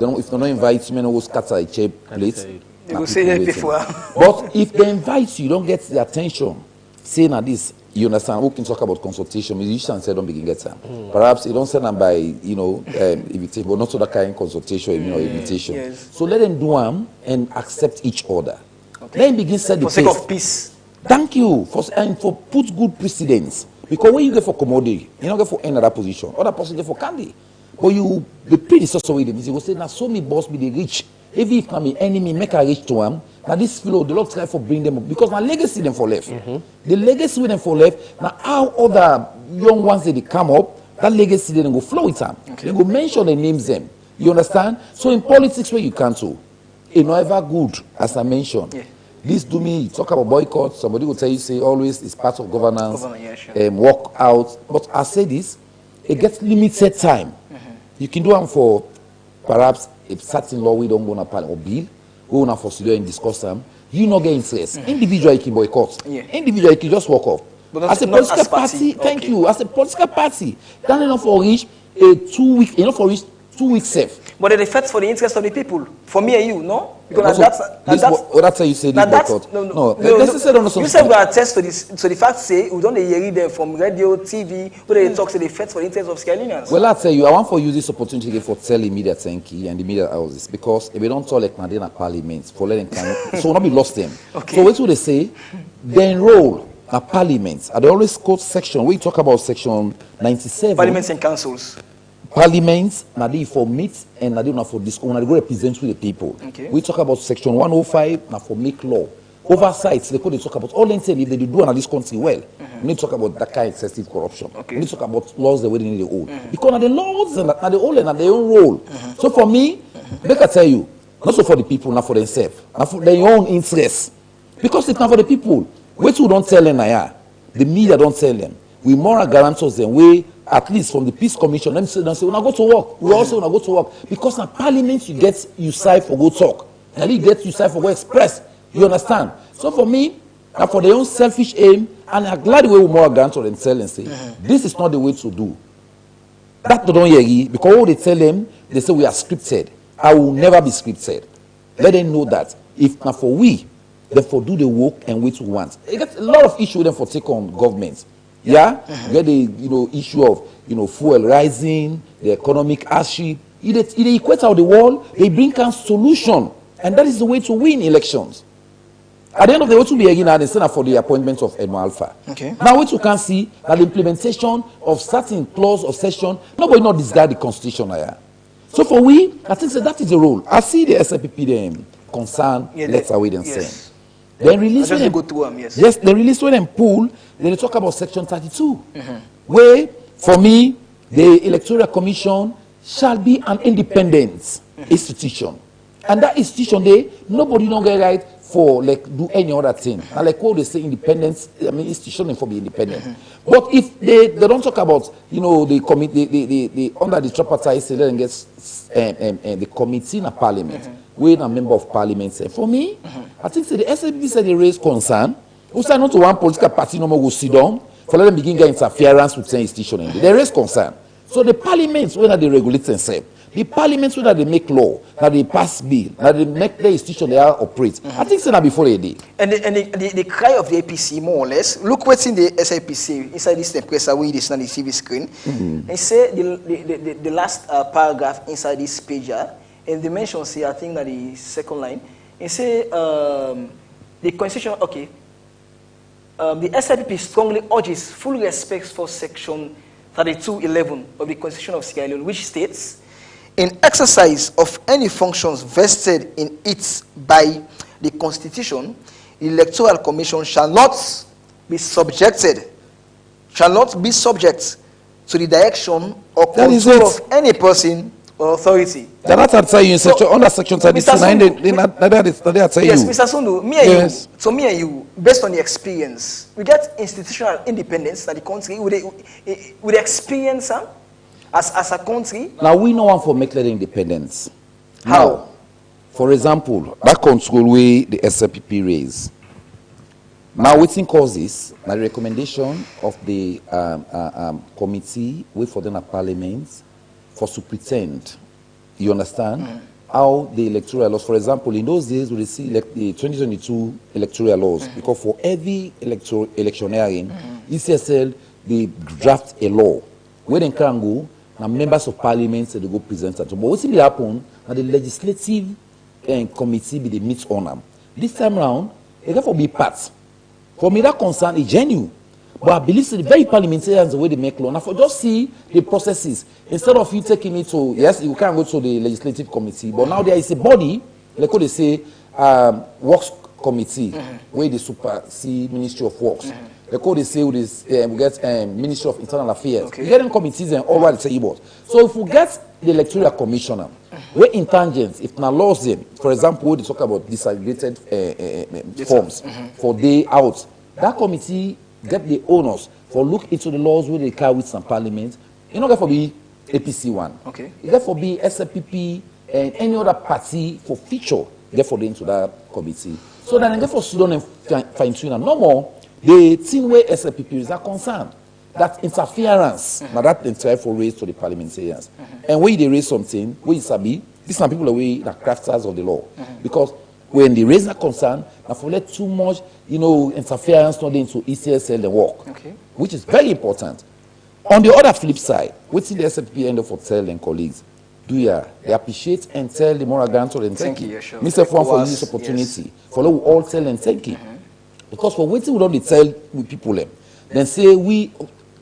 if they don't invite you, will scatter a cheap plate. They will say it before. But if they invite you, you don't get the attention. Saying at this, you understand, who can talk about consultation, musicians say don't begin get time. Perhaps you don't send them by, you know, invitation, but not to that kind of consultation, you know, invitation. Yes. So let them do them and accept each other. Okay. Let them begin set the pace. For sake of peace. Thank you. And for put good precedents. Because when you get for commodity, you don't get for any other position. Other person get for candy. But you, the predecessor with them, you will say, now so me boss be the rich. Even if I'm an enemy, make a rich to them. Now this fellow, the Lord try for bring them up. Because my legacy them for left. The legacy with them for left. Now how other young ones they come up, that legacy then go flow with them. Okay. They go mention the names them. You understand? So in politics where you can't do, it's not ever good, as I mentioned. Yeah. This do me, talk about boycott, somebody will tell you, say always it's part of governance, yeah, sure. Work out. But I say this, it gets limited time. You can do them for perhaps a certain law we don't go on a or bill, we want to consider and discuss them. You not get interest. Individual you can boycott. Yeah. Individual you can just walk off. But as a political party, thank you. As a political party, that enough for reach a 2 week, enough for reach 2 weeks safe. But it affects for the interest of the people, for me and you, no? Because that's how you say this boycott. No. You said we attest to this, to the fact say we don't hear them from radio, TV, where they talk to the effects for the interest of Scalinians. Well, I tell you, I want for use this opportunity for tell the media thank you and the media houses because if we don't talk like Nadina Parliament for letting so we'll not be lost them. Okay. So what do they say? They enroll a parliament. I always quote section. We talk about section 97. Parliaments and councils. Parliaments, now they for meet and now they for discuss, now they go represent with the people. Okay. We talk about section 105, now for make law. Oversights, they could talk about all they say if they do in this country well. We need to talk about that kind of excessive corruption. Okay. We need to talk about laws the way they need to hold. Because now the laws and now they all and their own role. So for me, make I tell you, not so for the people, not for themselves, not for their own interests. Because it's not for the people. Wait till don't tell them the media don't tell them. We moral guarantors them way at least from the Peace Commission, them say, when I go to work, we also when I go to work. Because in Parliament, you get you side for go talk. And you get you side for go express. You understand? So for me, and for their own selfish aim, and I'm glad the way we more guarantor them tell and say, this is not the way to do. That they don't hear because what they tell them, they say we are scripted. I will never be scripted. Let them know that. If not for we, therefore do the work and wait to want. It gets a lot of issue with them for take on government. Yeah, get the issue of fuel rising, the economic hardship. It equates out the world. They bring a solution, and that is the way to win elections. At the end of the day, what will be again now instead for the appointment of Edmo Alpha. Okay. Now what you can see that the implementation of certain clause of session, nobody not disregard the constitution here. So for we, I think that is the role. I see the SLPP them concern. Let's await and send. Then release when them, yes, they release when them pull. Then they talk about section 32, where for me the Electoral Commission shall be an independent institution, and that institution there nobody don't get right for like do any other thing. And like what they say independence, I mean institution for be independent. But if they don't talk about the committee, the under the tripartite say let them get the committee in a parliament. We're a member of parliament. For me, I think the SLPP said they raised concern. We say not to one political party no more go sit down for let them begin get interference with the institution. They raise concern. So the parliaments when they regulate themselves, the parliaments when they make law, that they pass bill, that they make the institution they are operate. I think so that before they did. And the cry of the APC more or less. Look what's in the SIPC inside this press away this on the TV screen. They say the last paragraph inside this page. And they mention, say, I think that the second line, they say the constitution, okay, the SIPP strongly urges full respect for section 3211 of the Constitution of Sierra Leone, which states, in exercise of any functions vested in it by the Constitution, the Electoral Commission shall not be subject to the direction or control of any person or authority. That's what I tell you in section, under section 32. Yes, Mr. Sundu, me and you, so me and you, based on the experience, we get institutional independence that the country with experience as a country. Now we know one for make that independence. How? Now, for example, that control way the SLPP raise. Now, waiting causes the recommendation of the committee, wait for them at Parliament, for to pretend, you understand, how the electoral laws, for example, in those days, we see the 2022 electoral laws, because for every electioneering, ECSL, they draft a law, where they can go, and members of Parliament, they go present it. But what will happen, and the legislative committee, they meet on them. This time around, they therefore be part. For me, that concern is genuine. But I believe the very parliamentarians, the way they make law. Now, for just see the processes, instead of you taking it to, yes, you can go to the legislative committee, but now there is a body, like what they say, works committee, where they supersede Ministry of Works. Like what they say, we get Ministry of Internal Affairs. We get in committees and all right, say about. So if we get the electoral commissioner, where in tangents, if now laws them, for example, they talk about disaggregated forms for day out, that committee get the owners for look into the laws where they carry with some parliament. You know, get for be APC one. Okay. You get for be SLPP and any other party for feature. Get for into that committee. So then get for Sudan and fine tune. No more the thing where SLPP are concerned. That interference, now that entire for raise to the parliamentarians. And when they raise something, we sabi, these are people away the crafters of the law. Because when they raise that concern, now for let too much, you know, interference not into ECSL the work, which is very important. On the other flip side, what's in the SFP end of tell and colleagues, they appreciate and tell the moral guarantor and thank you. Sure. Mr. Fwan for this opportunity. For we all tell and thank you. Because for waiting we don't tell with people them. Then say we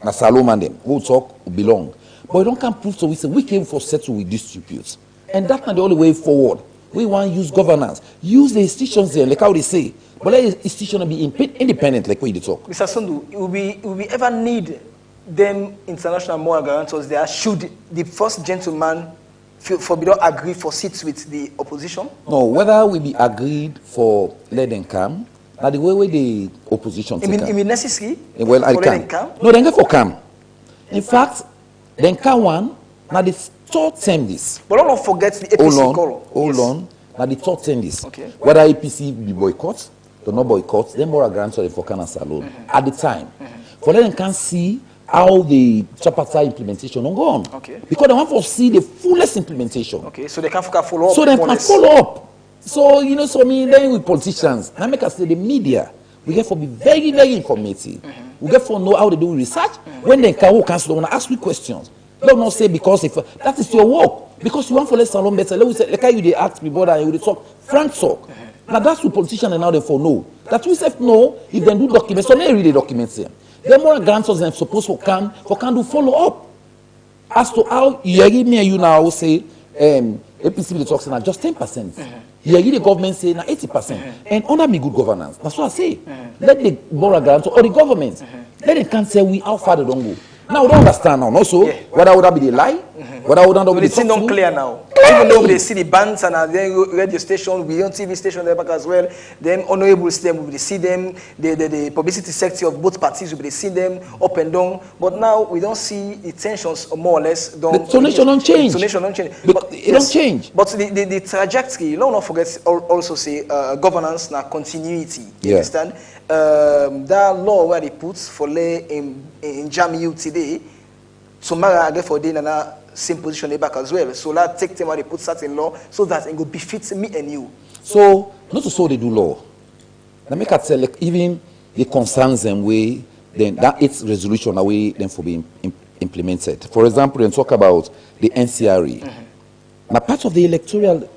na Salome them who talk belong. But we don't can prove so we say we came for settle with disputes. And that's not the only way forward. We want to use governance. Use the institutions there, like how they say. But let the institution be independent, like what you talk. Mr. Sundu, will we ever need them international moral guarantors there? Should the first gentleman for be not agree for seats with the opposition? No, whether we be agreed for let them come, now the way the opposition take it mean necessary? Well, I can. No, they go for come. In fact, then come one, now the third term this. But don't forget the APC call. Hold on. Now the third term this. Okay. Whether APC be boycott, or not boycott, then moral guarantors for Kana Salon at the time. For them can see how the tripartite implementation will go on. Okay. Because they want to see the fullest implementation. Okay, so they can follow up. So they can follow up. So, you know, so me then with politicians, I make us say the media, we get for be very, very informative. We get for know how they do research. When they can want to ask me questions. Don't not say because if that is your work. Because you want for let Salon better. Let me say, like how you they ask me brother and you they talk, frank talk. Now that's what politicians and now they for know. That we say no, if they do documents, so they read the documents here. The more grants them supposed to can do follow up. As to how you give me and you now say APC the talks now just 10%. You hear the government say now 80%. And under me good governance. That's what I say. Let the moral guarantor or the government let them can say we how far they don't go. Now we don't understand now. Also, whether would that be the lie? Whether would that be the it's not clear now. Even though they see the bands and then radio station, beyond TV station there back as well, them honorables them, we see them, the publicity sector of both parties, we see them up and down. But now we don't see the tensions more or less. The tonation don't change. But it don't change. But the trajectory, you don't forget also say governance now continuity. You understand? That law where they put for lay in JAMU today, so Mara get for day and same position back as well. So that take them where they put certain law so that it will befit me and you. So not to so they do law. Now make it tell like even the concerns them way then that its resolution away then for being implemented. For example, then talk about the NCRE. Now part of the electoral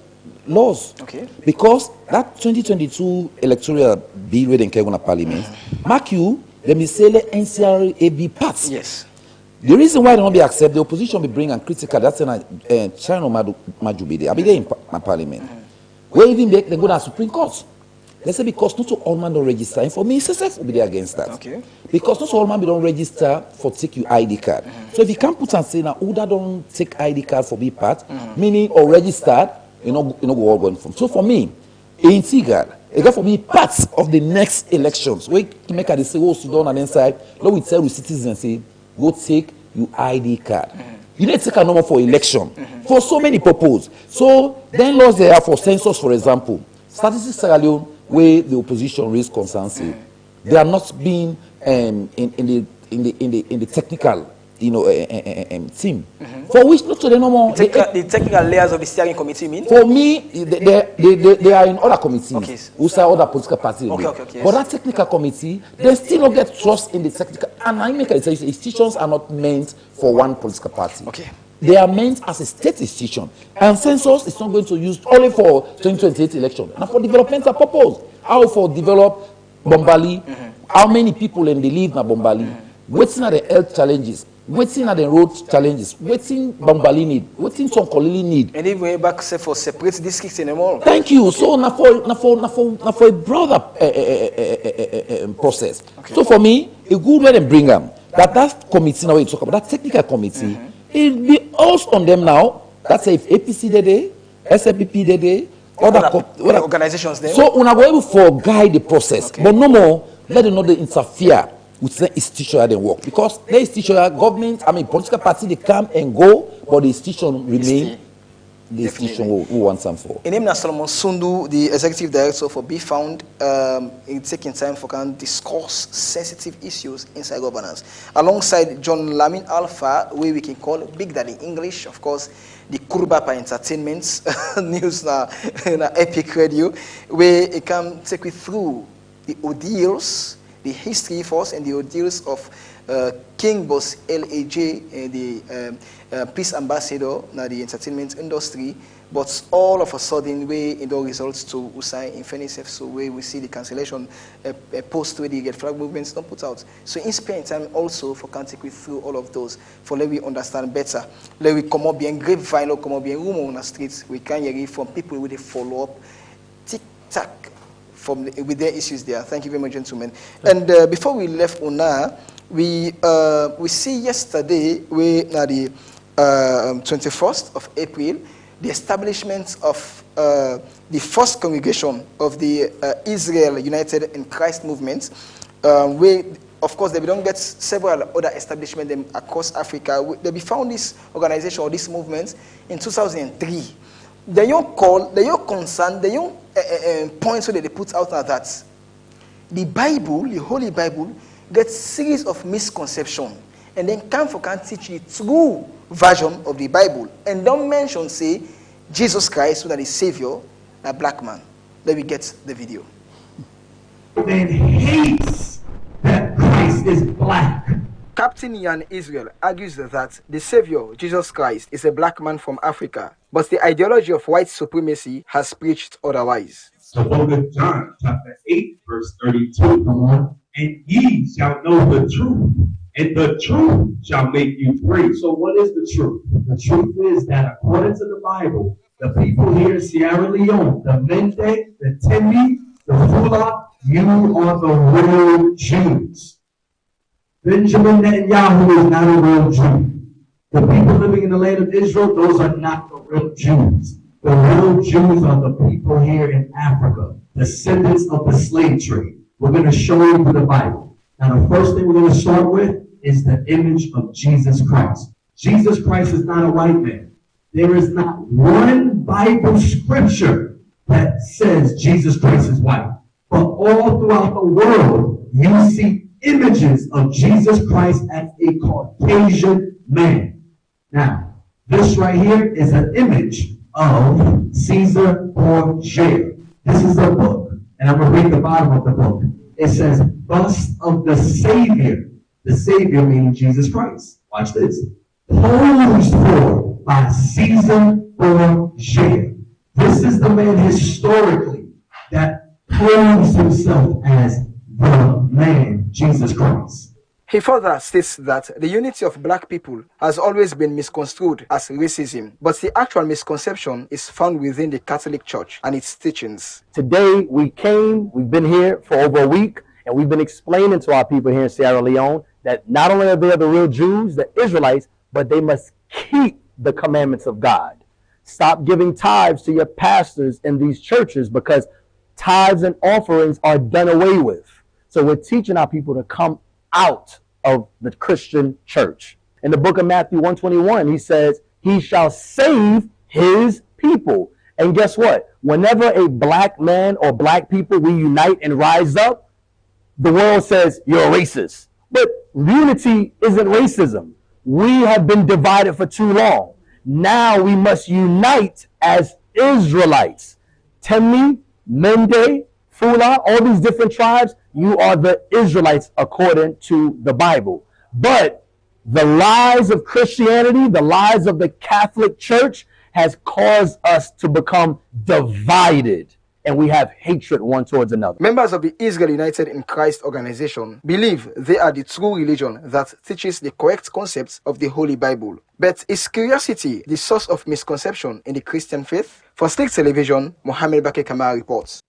laws. Okay. Because that 2022 electoral bill where they came on Parliament, mark you, let me say let NCRE be part. Yes. The reason why they don't be accepted, the opposition be bring and critical. That's in China Majubide. I be there in Parliament. Where even they go to the Supreme Court. They say because not all man don't register. And for me, success will be there against that. Okay. Because not all man don't register for take your ID card. So if you can't put and say now, who that don't take ID card for be part, meaning or registered, you know go all going from. So for me, in Tigard, it got for me part of the next elections. We make a say, oh, Sudan and inside, Lord, we tell the citizens, say, go take your ID card. You need to take a number for election for so many purposes. So then laws there are for census, for example. Statistics Sierra Leone, where the opposition raised concerns, they are not being in the technical, team. For which not to the normal the technical layers of the steering committee mean? For me, they are in other committees. Okay. Who say other political parties. Okay, but that technical committee, they still don't get trust in the technical. And I make a say institutions are not meant for one political party. Okay. They are meant as a state institution. And census is not going to use only for 2028 election. And for developmental purpose. How for develop Bombali, how many people in the live in Bombali, waiting at the health challenges, waiting at the road challenges, waiting Bombali need, waiting some Kolili need. And if we back say for separate districts anymore. Thank you. So now for a broader process. Okay. So for me, a good way to bring them that committee now we talk about that technical committee. It be also on them now. That's if APC they SLPP they other organizations there. So we are going to guide the process, but no more let them not interfere with the institution that they work, because the institution government, political party, they come and go, but the institution remain the institution who wants some for. In name Solomon Sundu, the executive director for Be Found, in taking time for can discuss sensitive issues inside governance, alongside John Lamin Alpha, where we can call Big Daddy English, of course, the Kurbapa Entertainment news na Epic Radio, where it can take you through the ordeals, the history force, and the ordeals of King Boss LAJ, the peace ambassador na the entertainment industry, but all of a sudden we in the results to Usai in Fenicef, so where we see the cancellation post where they get flag movements not put out. So in spare time also for can take we through all of those for let we understand better. Let we come up being grapevine or come up being rumor on the streets. We can hear from people with a follow up tic-tac with their issues there. Thank you very much, gentlemen. And before we left Una, we see yesterday na the 21st of April, the establishment of the first congregation of the Israel United in Christ movement, where, of course, they don't get several other establishments across Africa. They found this organization or this movement in 2003. The young call, the young concern, the young points that they put out are that the Bible, the Holy Bible, gets series of misconception, and then can teach the true version of the Bible, and don't mention say Jesus Christ, who that is Savior, a black man. Let me get the video. Man hates that Christ is black. Captain Yan Israel argues that the Savior, Jesus Christ, is a black man from Africa, but the ideology of white supremacy has preached otherwise. So book of John, chapter 8, verse 32. And ye shall know the truth, and the truth shall make you free. So what is the truth? The truth is that according to the Bible, the people here in Sierra Leone, the Mende, the Tembi, the Fula, you are the real Jews. Benjamin Netanyahu is not a real Jew. The people living in the land of Israel, those are not the real Jews. The real Jews are the people here in Africa, descendants of the slave trade. We're going to show you the Bible. Now, the first thing we're going to start with is the image of Jesus Christ. Jesus Christ is not a white man. There is not one Bible scripture that says Jesus Christ is white. But all throughout the world, you see images of Jesus Christ as a Caucasian man. Now, this right here is an image of Caesar Borgia. This is a book, and I'm going to read the bottom of the book. It says, Bust of the Savior. The Savior meaning Jesus Christ. Watch this. Posed for by Caesar Borgia. This is the man historically that posed himself as the man, Jesus Christ. He further states that the unity of black people has always been misconstrued as racism, but the actual misconception is found within the Catholic Church and its teachings. Today we've been here for over a week, and we've been explaining to our people here in Sierra Leone that not only are they the real Jews, the Israelites, but they must keep the commandments of God. Stop giving tithes to your pastors in these churches because tithes and offerings are done away with. So we're teaching our people to come out of the Christian church. In the book of Matthew 1:21, he says, he shall save his people. And guess what? Whenever a black man or black people, we unite and rise up, the world says you're a racist. But unity isn't racism. We have been divided for too long. Now we must unite as Israelites. Temni, Mende, Fula, all these different tribes, you are the Israelites according to the Bible. But the lies of Christianity, the lies of the Catholic Church has caused us to become divided, and we have hatred one towards another. Members of the Israel United in Christ organization believe they are the true religion that teaches the correct concepts of the Holy Bible. But is curiosity the source of misconception in the Christian faith? For Slik Television, Mohammed Bake Kamara reports.